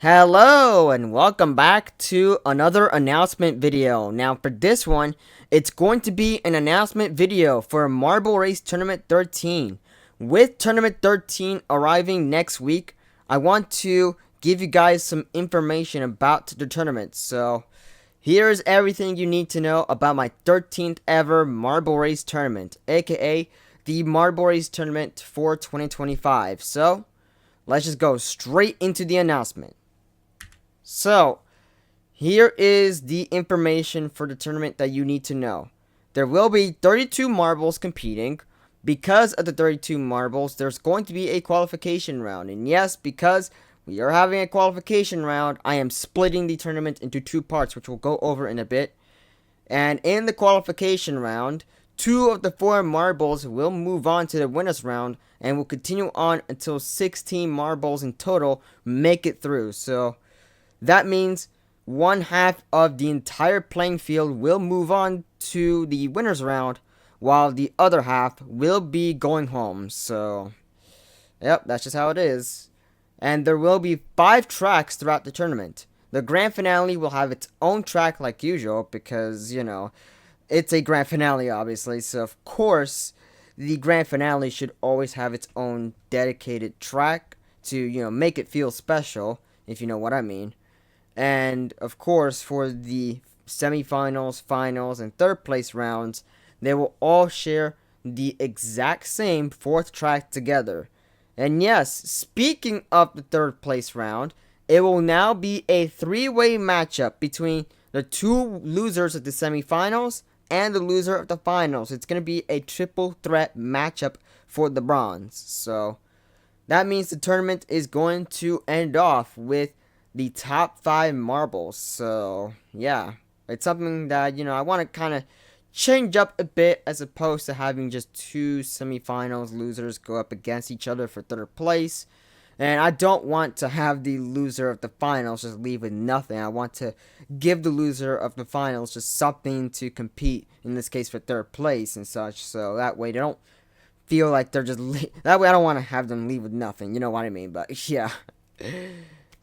Hello and welcome back to another announcement video. Now for this one, it's going to be an announcement video for Marble Race Tournament 13. With Tournament 13 arriving next week, I want to give you guys some information about the tournament. So here's everything you need to know about my 13th ever Marble Race Tournament, aka the Marble Race Tournament for 2025. So let's just go straight into the announcement. So, here is the information for the tournament that you need to know. There will be 32 marbles competing. Because of the 32 marbles, there's going to be a qualification round. And yes, because we are having a qualification round, I am splitting the tournament into two parts, which we'll go over in a bit. And in the qualification round, 2 of the 4 marbles will move on to the winners round and will continue on until 16 marbles in total make it through. So that means one half of the entire playing field will move on to the winners round, while the other half will be going home. So, yep, that's just how it is. And there will be 5 tracks throughout the tournament. The grand finale will have its own track like usual because, it's a grand finale, obviously. So, of course, the grand finale should always have its own dedicated track to, make it feel special, if you know what I mean. And of course, for the semifinals, finals, and third place rounds, they will all share the exact same 4th track together. And yes, speaking of the third place round, it will now be a 3-way matchup between the 2 losers of the semifinals and the loser of the finals. It's going to be a triple threat matchup for the bronze. So that means the tournament is going to end off with the top 5 marbles. So yeah, it's something that I want to kind of change up a bit, as opposed to having just 2 semifinals losers go up against each other for 3rd place. And I don't want to have the loser of the finals just leave with nothing. I want to give the loser of the finals just something to compete, in this case for 3rd place and such, so that way they don't feel like they're just that way I don't want to have them leave with nothing, you know what I mean. But yeah.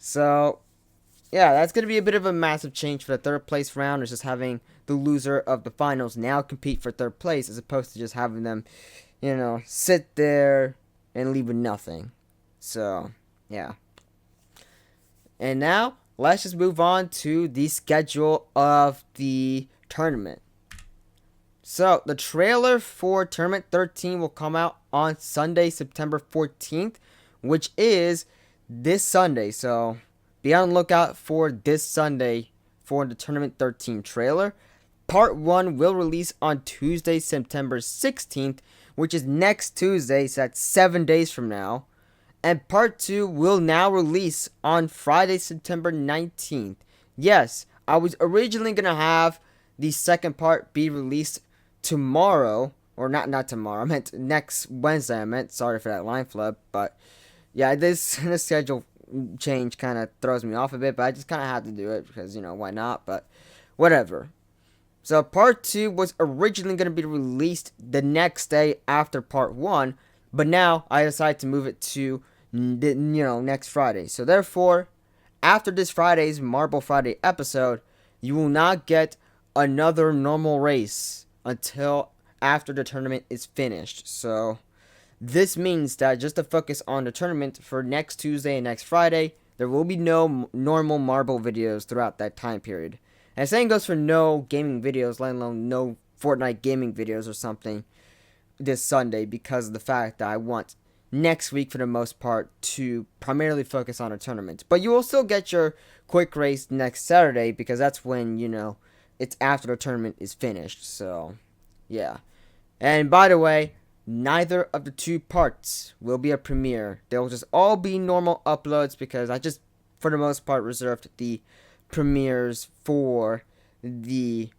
So, yeah, that's going to be a bit of a massive change for the 3rd place round. Is just having the loser of the finals now compete for 3rd place, as opposed to just having them, sit there and leave with nothing. So, yeah. And now, let's just move on to the schedule of the tournament. So, the trailer for Tournament 13 will come out on Sunday, September 14th, which is this Sunday. So, be on the lookout for this Sunday for the Tournament 13 trailer. Part 1 will release on Tuesday, September 16th, which is next Tuesday, so that's 7 days from now. And Part 2 will now release on Friday, September 19th. Yes, I was originally going to have the second part be released tomorrow, or not tomorrow, I meant next Wednesday, sorry for that line flip, but yeah, this schedule change kind of throws me off a bit, but I just kind of had to do it because, why not, but whatever. So part 2 was originally going to be released the next day after part 1, but now I decided to move it to, next Friday. So therefore, after this Friday's Marble Friday episode, you will not get another normal race until after the tournament is finished. So this means that just to focus on the tournament for next Tuesday and next Friday, there will be no normal Marble videos throughout that time period. And the same goes for no gaming videos, let alone no Fortnite gaming videos or something this Sunday, because of the fact that I want next week, for the most part, to primarily focus on a tournament. But you will still get your quick race next Saturday, because that's when, it's after the tournament is finished. So, yeah. And by the way, neither of the 2 parts will be a premiere. They'll just all be normal uploads, because I just, for the most part, reserved the premieres for the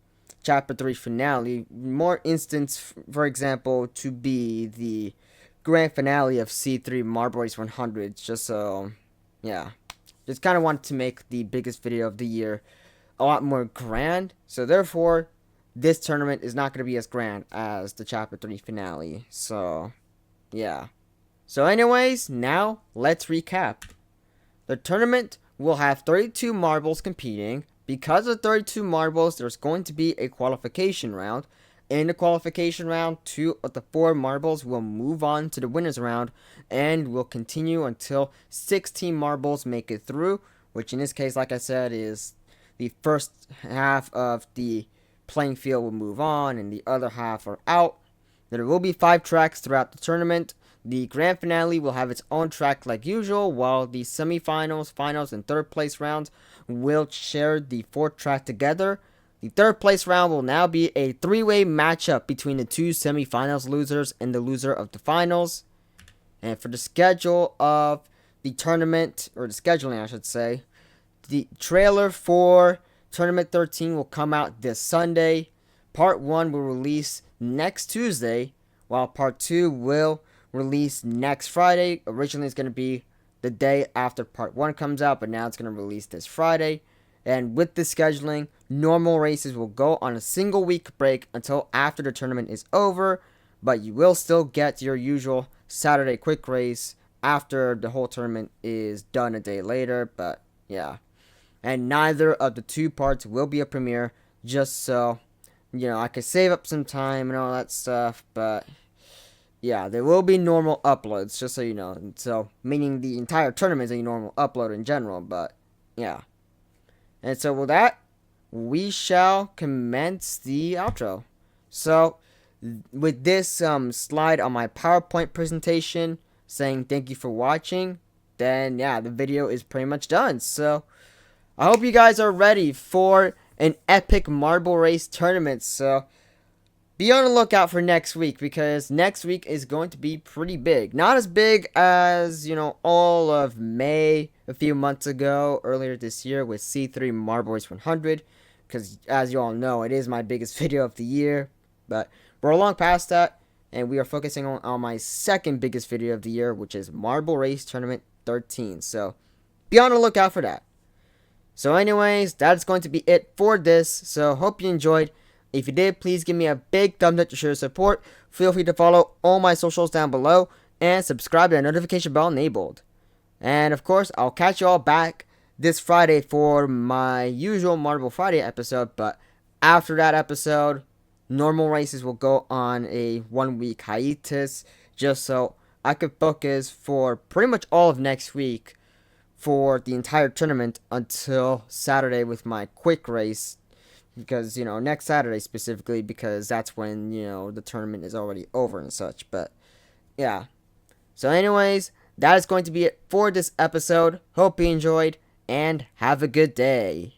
Chapter 3 finale. More instance, for example, to be the grand finale of C3 Marble Race 100. Just so, yeah. Just kind of wanted to make the biggest video of the year a lot more grand. So therefore, this tournament is not going to be as grand as the Chapter 3 finale. So, yeah. So anyways, now let's recap. The tournament we'll have 32 marbles competing. Because of 32 marbles, there's going to be a qualification round. In the qualification round, 2 of the 4 marbles will move on to the winners round and will continue until 16 marbles make it through, which in this case, like I said, is the first half of the playing field will move on and the other half are out. There will be 5 tracks throughout the tournament. The grand finale will have its own track like usual, while the semifinals, finals, and third place rounds will share the 4th track together. The third place round will now be a 3-way matchup between the 2 semifinals losers and the loser of the finals. And for the schedule of the tournament, or the scheduling I should say, the trailer for Tournament 13 will come out this Sunday. Part 1 will release next Tuesday, while Part 2 will release next Friday. Originally it's going to be the day after Part 1 comes out, but now it's going to release this Friday. And with this scheduling, normal races will go on a single week break until after the tournament is over, but you will still get your usual Saturday quick race after the whole tournament is done a day later, but yeah. And neither of the 2 parts will be a premiere, just so, I could save up some time and all that stuff, but yeah, there will be normal uploads, just so you know. So, meaning the entire tournament is a normal upload in general, but yeah. And so with that, we shall commence the outro. So, with this slide on my PowerPoint presentation saying thank you for watching, then yeah, the video is pretty much done. So, I hope you guys are ready for an epic marble race tournament. So, be on the lookout for next week, because next week is going to be pretty big. Not as big as, all of May a few months ago, earlier this year with C3 Marble Race 100, because as you all know, it is my biggest video of the year. But we're long past that, and we are focusing on my second biggest video of the year, which is Marble Race Tournament 13. So, be on the lookout for that. So anyways, that's going to be it for this. So, hope you enjoyed. If you did, please give me a big thumbs up to show your support. Feel free to follow all my socials down below and subscribe to the notification bell enabled. And of course, I'll catch you all back this Friday for my usual Marble Friday episode. But after that episode, normal races will go on a 1-week hiatus, just so I could focus for pretty much all of next week for the entire tournament until Saturday with my quick race. Because, next Saturday specifically, because that's when, the tournament is already over and such. But, yeah. So anyways, that is going to be it for this episode. Hope you enjoyed, and have a good day.